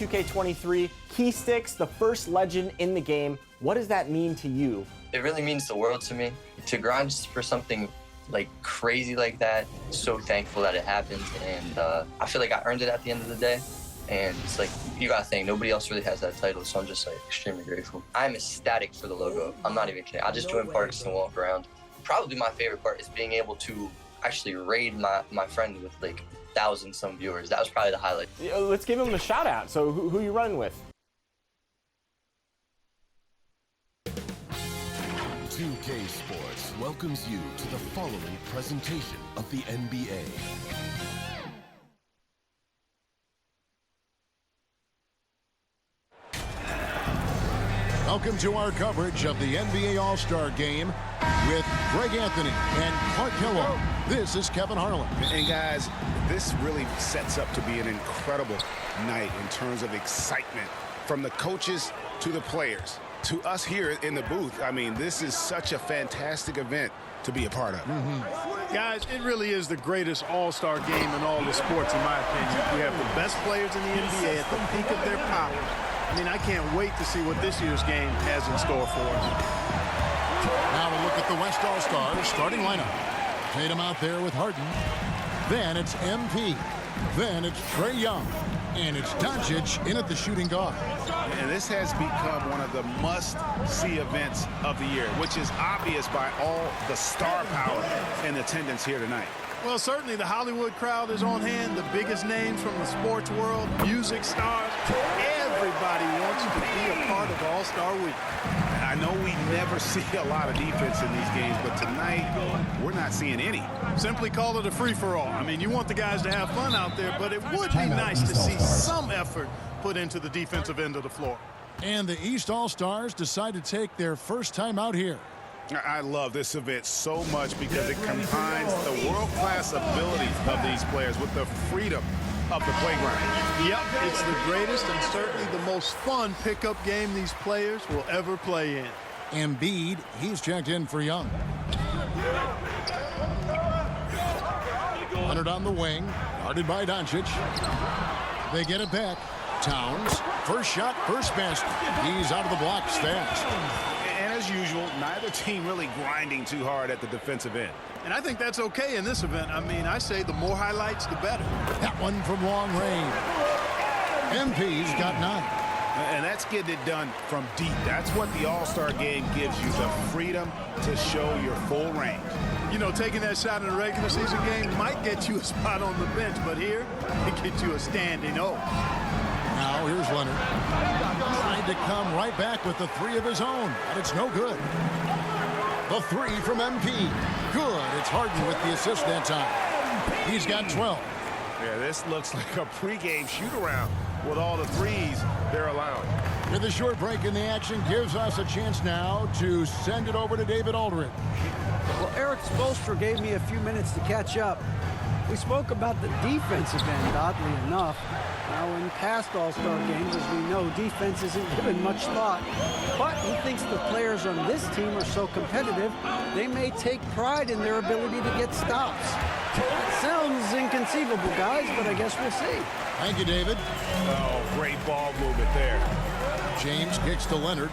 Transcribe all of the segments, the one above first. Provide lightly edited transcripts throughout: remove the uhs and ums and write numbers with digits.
2K23, key sticks, the first legend in the game. What does that mean to you? It really means the world to me. To grind for something like crazy like that, so thankful that it happened, and I feel like I earned it at the end of the day. And it's like, you gotta think, nobody else really has that title, so I'm just like extremely grateful. I'm ecstatic for the logo. I'm not even kidding. I just join parks and walk around. Probably my favorite part is being able to actually raid my friend with like 1,000-some viewers. That was probably the highlight. Let's give him a shout out. So who you running with? 2K Sports welcomes you to the following presentation of the NBA. Welcome to our coverage of the NBA All-Star Game with Greg Anthony and Clark Hillo. This is Kevin Harlan. And guys, this really sets up to be an incredible night in terms of excitement from the coaches to the players to us here in the booth. I mean, this is such a fantastic event to be a part of. Guys, it really is the greatest all-star game in all the sports, in my opinion. We have the best players in the NBA at the peak of their power. I mean, I can't wait to see what this year's game has in store for us. Now a look at the West All-Stars starting lineup. Tatum out there with Harden. Then it's MP. Then it's Trae Young. And it's Doncic in at the shooting guard. And this has become one of the must-see events of the year, which is obvious by all the star power in attendance here tonight. Well, certainly the Hollywood crowd is on hand, the biggest names from the sports world, music stars. Everybody wants to be a part of All-Star Week. I know we never see a lot of defense in these games, but tonight we're not seeing any. Simply call it a free-for-all. I mean, you want the guys to have fun out there, but it would be nice to see some effort put into the defensive end of the floor. And the East All-Stars decide to take their first time out here. I love this event so much because it combines the world-class abilities of these players with the freedom of the playground. Yep, it's the greatest and certainly the most fun pickup game these players will ever play in. Embiid, he's checked in for Young. Leonard on the wing, guarded by Doncic. They get it back. Towns, first shot, first basket. He's out of the blocks fast. And as usual, neither team really grinding too hard at the defensive end. And I think that's okay in this event. I mean, I say the more highlights, the better. That one from long range. MP's got 9. And that's getting it done from deep. That's what the All-Star Game gives you, the freedom to show your full range. You know, taking that shot in a regular season game might get you a spot on the bench, but here, it gets you a standing O. Now here's Leonard. Trying to come right back with the 3 of his own, but it's no good. The 3 from MP. Good. It's Harden with the assist that time. He's got 12. Yeah, this looks like a pregame shoot-around with all the threes they're allowing. With a short break in the action gives us a chance now to send it over to David Aldridge. Well, Eric Spoelstra gave me a few minutes to catch up. We spoke about the defensive end, oddly enough. Now, in past All-Star games, as we know, defense isn't given much thought. But he thinks the players on this team are so competitive, they may take pride in their ability to get stops. It sounds inconceivable, guys, but I guess we'll see. Thank you, David. Oh, great ball movement there. James kicks to Leonard.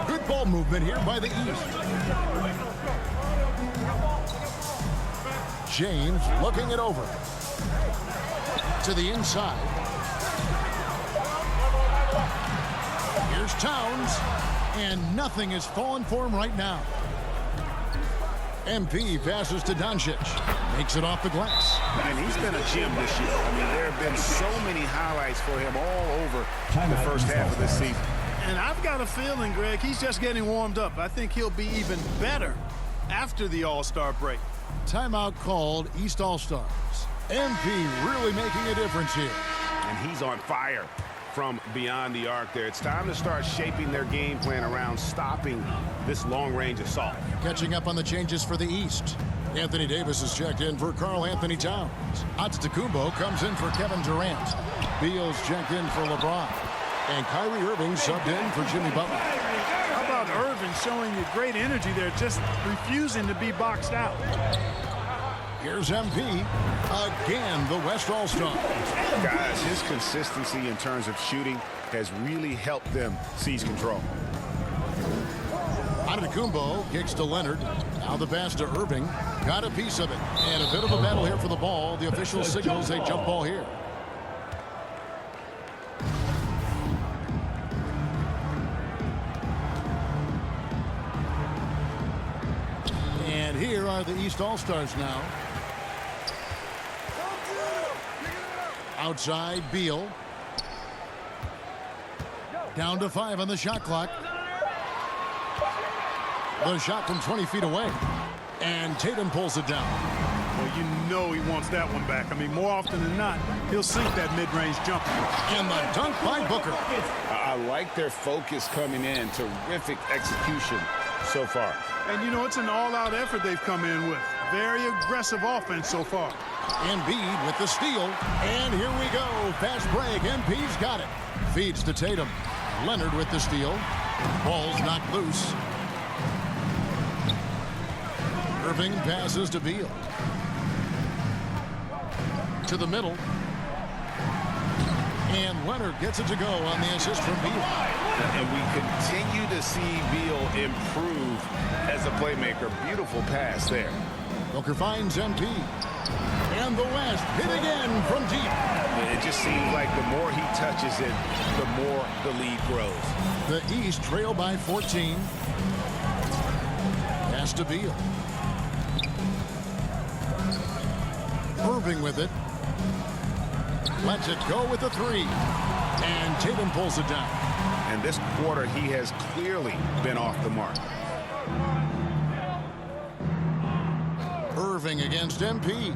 Good ball movement here by the East. James looking it over. To the inside. Here's Towns. And nothing is falling for him right now. MP passes to Doncic. Makes it off the glass. And he's been a gem this year. I mean, there have been so many highlights for him all over the first half of this season. And I've got a feeling, Greg, he's just getting warmed up. I think he'll be even better after the All-Star break. Timeout called, East All-Stars. MP really making a difference here. And he's on fire from beyond the arc there. It's time to start shaping their game plan around stopping this long-range assault. Catching up on the changes for the East. Anthony Davis is checked in for Karl Anthony Towns. Antetokounmpo comes in for Kevin Durant. Beal's checked in for LeBron. And Kyrie Irving subbed in for Jimmy Butler. How about Irving showing you great energy there, just refusing to be boxed out? Here's MP. Again, the West All-Star. Guys, his consistency in terms of shooting has really helped them seize control. Antetokounmpo kicks to Leonard. Now the pass to Irving. Got a piece of it. And a bit of a battle here for the ball. The official signals a jump ball here. And here are the East All-Stars now. Outside, Beal. Down to 5 on the shot clock. The shot from 20 feet away. And Tatum pulls it down. Well, you know he wants that one back. I mean, more often than not, he'll sink that mid-range jumper. And the dunk by Booker. I like their focus coming in. Terrific execution so far. And, you know, it's an all-out effort they've come in with. Very aggressive offense so far. Embiid with the steal. And here we go. Fast break. MP's got it. Feeds to Tatum. Leonard with the steal. Ball's knocked loose. Irving passes to Beal. To the middle. And Leonard gets it to go on the assist from Beal. And we continue to see Beal improve as a playmaker. Beautiful pass there. Booker finds MP. And the West hit again from deep. It just seems like the more he touches it, the more the lead grows. The East trail by 14. Pass to Beal. Irving with it. Lets it go with the 3. And Tatum pulls it down. And this quarter, he has clearly been off the mark. Irving against MP.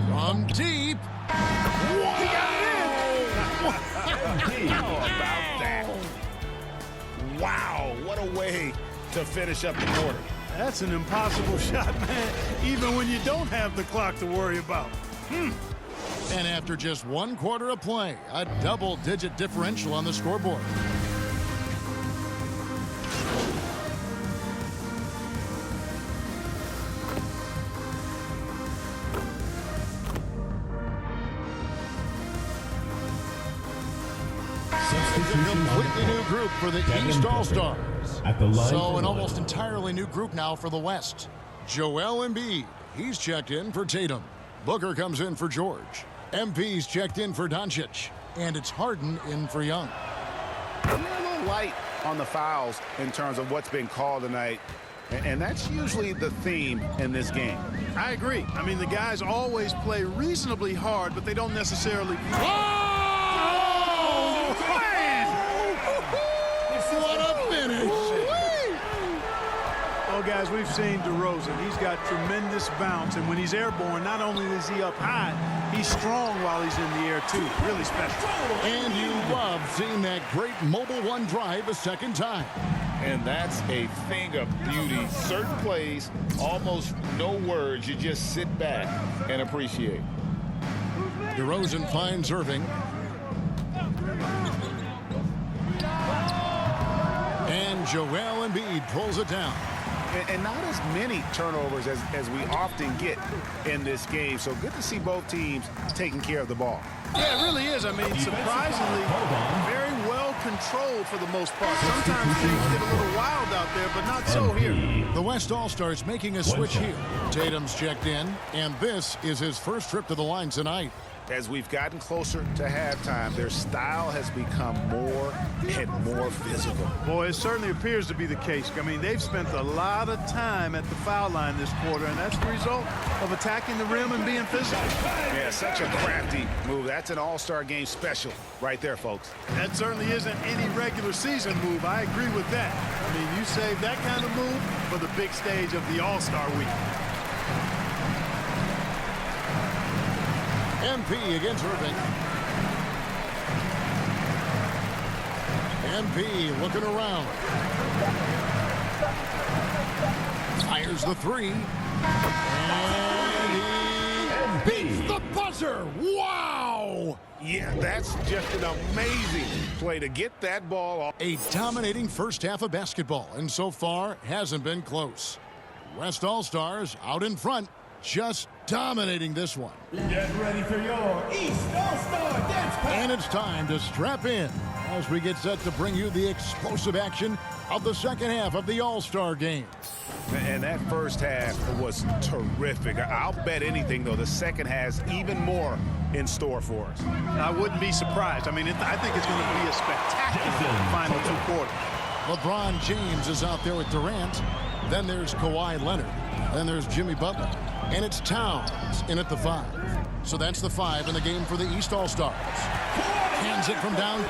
From deep. He got it in! How about that? Wow, what a way to finish up the quarter. That's an impossible shot, man, even when you don't have the clock to worry about. And after just 1 quarter of play, a double-digit differential on the scoreboard. It's a completely new group for the East All-Stars. So an almost entirely new group now for the West. Joel Embiid, he's checked in for Tatum. Booker comes in for George. MP's checked in for Doncic. And it's Harden in for Young. A little light on the fouls in terms of what's been called tonight. And that's usually the theme in this game. I agree. I mean, the guys always play reasonably hard, but they don't necessarily... What a finish! Well, guys, we've seen DeRozan. He's got tremendous bounce, and when he's airborne, not only is he up high, he's strong while he's in the air, too. Really special. And you love seeing that great mobile one drive a second time. And that's a thing of beauty. Certain plays, almost no words. You just sit back and appreciate. DeRozan finds Irving. And Joel Embiid pulls it down. And not as many turnovers as we often get in this game. So good to see both teams taking care of the ball. Yeah, it really is. I mean, surprisingly, very well controlled for the most part. Sometimes things get a little wild out there, but not so here. The West All-Stars making a switch here. Tatum's checked in, and this is his first trip to the line tonight. As we've gotten closer to halftime, their style has become more and more physical. Boy, it certainly appears to be the case. I mean, they've spent a lot of time at the foul line this quarter, and that's the result of attacking the rim and being physical. Yeah, such a crafty move. That's an all-star game special right there, folks. That certainly isn't any regular season move. I agree with that. I mean, you save that kind of move for the big stage of the All-Star week. MP against Irving. MP looking around. Fires the 3. And he beats the buzzer. Wow! Yeah, that's just an amazing play to get that ball off. A dominating first half of basketball, and so far hasn't been close. West All-Stars out in front, just dominating this one. Get ready for your East All-Star Dance Party. And it's time to strap in as we get set to bring you the explosive action of the second half of the All-Star game. And that first half was terrific. I'll bet anything, though, the second has even more in store for us. I wouldn't be surprised. I mean, I think it's going to be a spectacular final 2 quarters. LeBron James is out there with Durant. Then there's Kawhi Leonard. Then there's Jimmy Butler. And it's Towns in at the 5. So that's the 5 in the game for the East All-Stars. Hands it from down.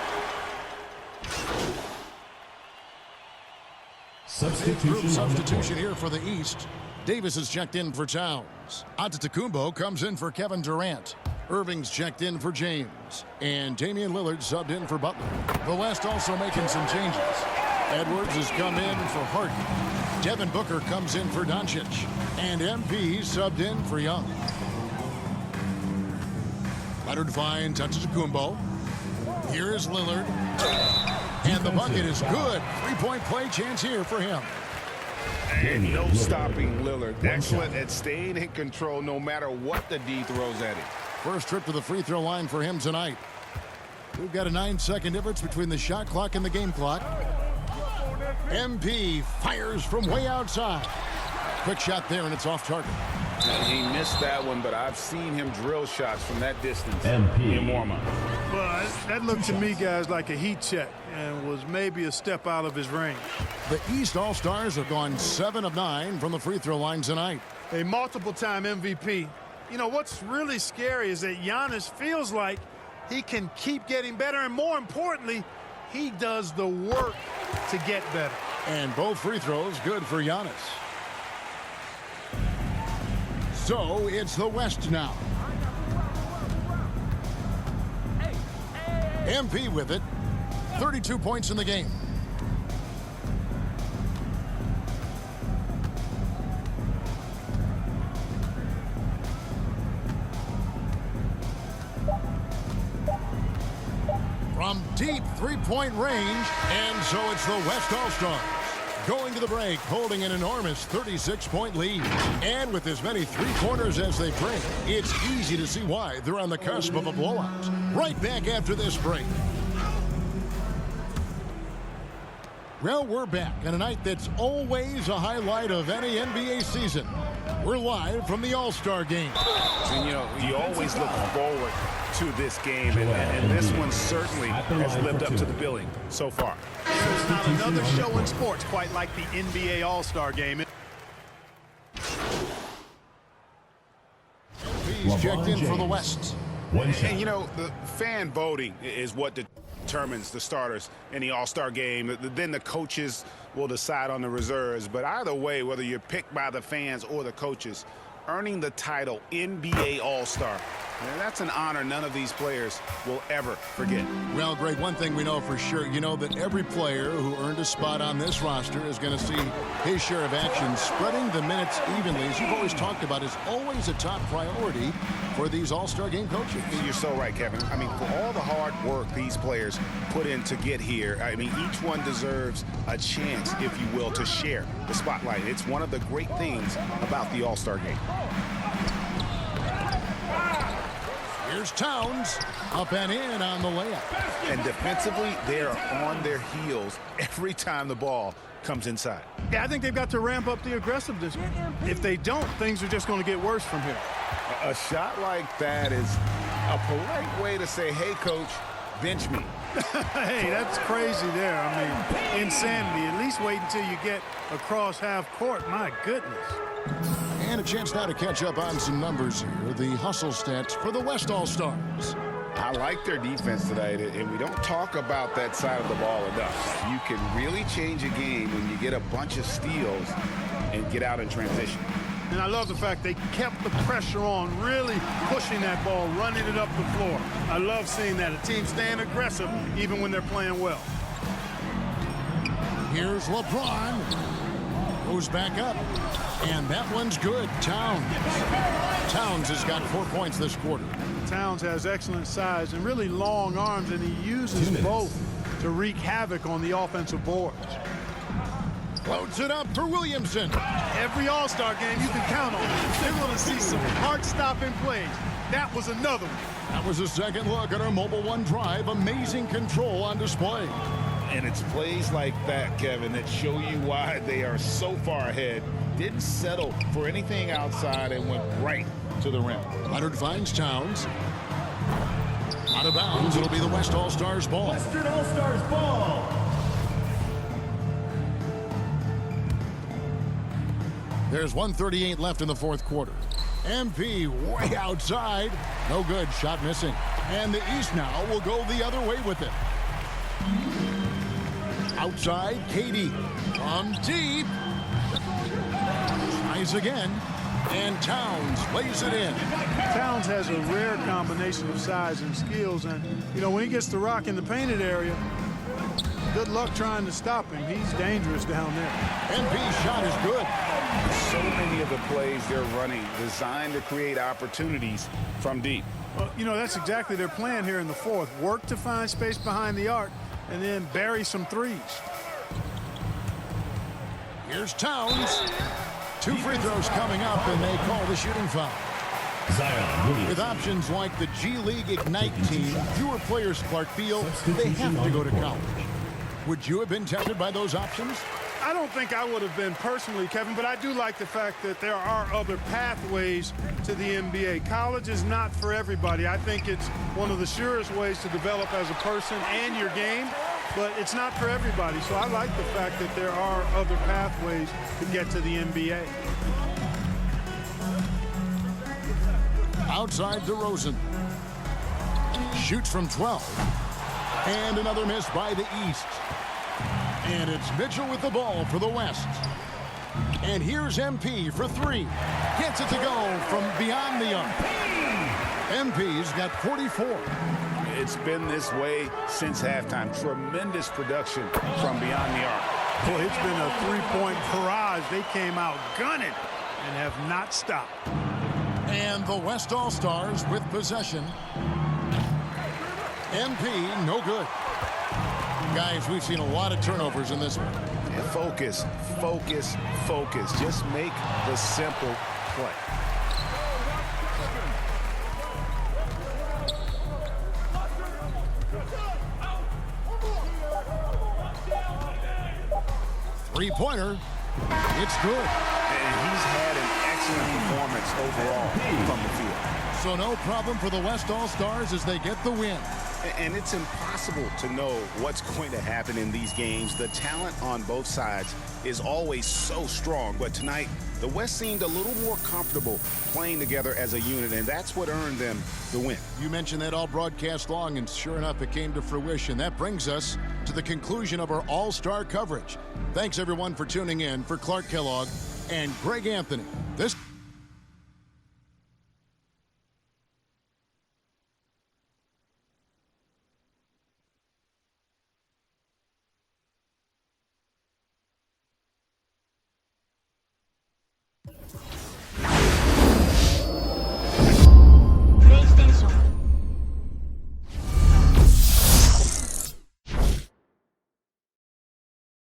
Substitution here for the East. Davis is checked in for Towns. Antetokounmpo comes in for Kevin Durant. Irving's checked in for James. And Damian Lillard subbed in for Butler. The West also making some changes. Edwards has come in for Harden. Devin Booker comes in for Doncic. And MP subbed in for Young. Leonard finds Antetokounmpo. Here is Lillard. And the bucket is good. 3-point play chance here for him. And no stopping Lillard. Excellent at staying in control no matter what the D throws at him. First trip to the free throw line for him tonight. We've got a 9-second difference between the shot clock and the game clock. MP fires from way outside. Quick shot there, and it's off target. He missed that one, but I've seen him drill shots from that distance in warm-up. Well, that looked to me, guys, like a heat check and was maybe a step out of his range. The East All-Stars have gone 7 of 9 from the free throw line tonight. A multiple-time MVP. You know, what's really scary is that Giannis feels like he can keep getting better, and more importantly, he does the work to get better. And both free throws good for Giannis. So it's the West now. MP with it. 32 points in the game. From deep three-point range, and so it's the West All-Stars. Going to the break, holding an enormous 36-point lead. And with as many three-pointers as they bring, it's easy to see why they're on the cusp of a blowout. Right back after this break. Well, we're back on a night that's always a highlight of any NBA season. We're live from the All-Star game. And, you know, you always look forward to this game, and this one certainly has lived up to the billing so far. There's not another show in sports quite like the NBA All-Star game. He's checked in for the West. And, you know, the fan voting is what determines the starters in the All-Star game. Then the coaches will decide on the reserves. But either way, whether you're picked by the fans or the coaches, earning the title NBA All-Star, that's an honor none of these players will ever forget. Well, Greg, one thing we know for sure, you know that every player who earned a spot on this roster is going to see his share of action. Spreading the minutes evenly, as you've always talked about, is always a top priority for these All-Star game coaches. You're so right, Kevin. I mean, for all the hard work these players put in to get here, I mean, each one deserves a chance, if you will, to share the spotlight. It's one of the great things about the All-Star game. Here's Towns, up and in on the layup. And defensively, they are on their heels every time the ball comes inside. Yeah, I think they've got to ramp up the aggressiveness. If they don't, things are just going to get worse from here. A shot like that is a polite way to say, hey, coach, bench me. Hey, that's crazy there. I mean, insanity. At least wait until you get across half court. My goodness. And a chance now to catch up on some numbers here. The hustle stats for the West All-Stars. I like their defense tonight, and we don't talk about that side of the ball enough. You can really change a game when you get a bunch of steals and get out in transition. And I love the fact they kept the pressure on, really pushing that ball, running it up the floor. I love seeing that. A team staying aggressive even when they're playing well. Here's LeBron. Goes back up. And that one's good. Towns has got 4 points this quarter. Towns has excellent size and really long arms, and he uses both to wreak havoc on the offensive boards. Loads it up for Williamson. Every All-Star game you can count on. They're going to see some heart-stopping plays. That was another one. That was a second look at our Mobile One drive. Amazing control on display. And it's plays like that, Kevin, that show you why they are so far ahead. Didn't settle for anything outside and went right to the rim. Leonard finds Towns. Out of bounds, it'll be the West All-Stars ball. Western All-Stars ball. There's 1:38 left in the fourth quarter. MP way outside. No good. Shot missing. And the East now will go the other way with it. Outside, Katie. From deep. Tries again. And Towns lays it in. Towns has a rare combination of size and skills. And, you know, when he gets the rock in the painted area, good luck trying to stop him. He's dangerous down there. MP's shot is good. So many of the plays they're running designed to create opportunities from deep. Well, you know, that's exactly their plan here in the fourth. Work to find space behind the arc and then bury some threes. Here's Towns. 2 free throws coming up, and they call the shooting foul. With options like the G League Ignite team, fewer players, Clark, feel they have to go to college. Would you have been tempted by those options? I don't think I would have been personally, Kevin, but I do like the fact that there are other pathways to the NBA. College is not for everybody. I think it's one of the surest ways to develop as a person and your game, but it's not for everybody. So I like the fact that there are other pathways to get to the NBA. Outside DeRozan. Shoots from 12. And another miss by the East. And it's Mitchell with the ball for the West. And here's MP for 3. Gets it to go from beyond the arc. MP's got 44. It's been this way since halftime. Tremendous production from beyond the arc. Boy, it's been a three-point barrage. They came out gunning and have not stopped. And the West All-Stars with possession. MP, no good. Guys, we've seen a lot of turnovers in this one. And focus, focus, focus. Just make the simple play. Three-pointer. It's good. And he's had an excellent performance overall from the field. So no problem for the West All-Stars as they get the win. And it's impossible to know what's going to happen in these games. The talent on both sides is always so strong. But tonight, the West seemed a little more comfortable playing together as a unit, and that's what earned them the win. You mentioned that all broadcast long, and sure enough, it came to fruition. That brings us to the conclusion of our All-Star coverage. Thanks, everyone, for tuning in. For Clark Kellogg and Greg Anthony, this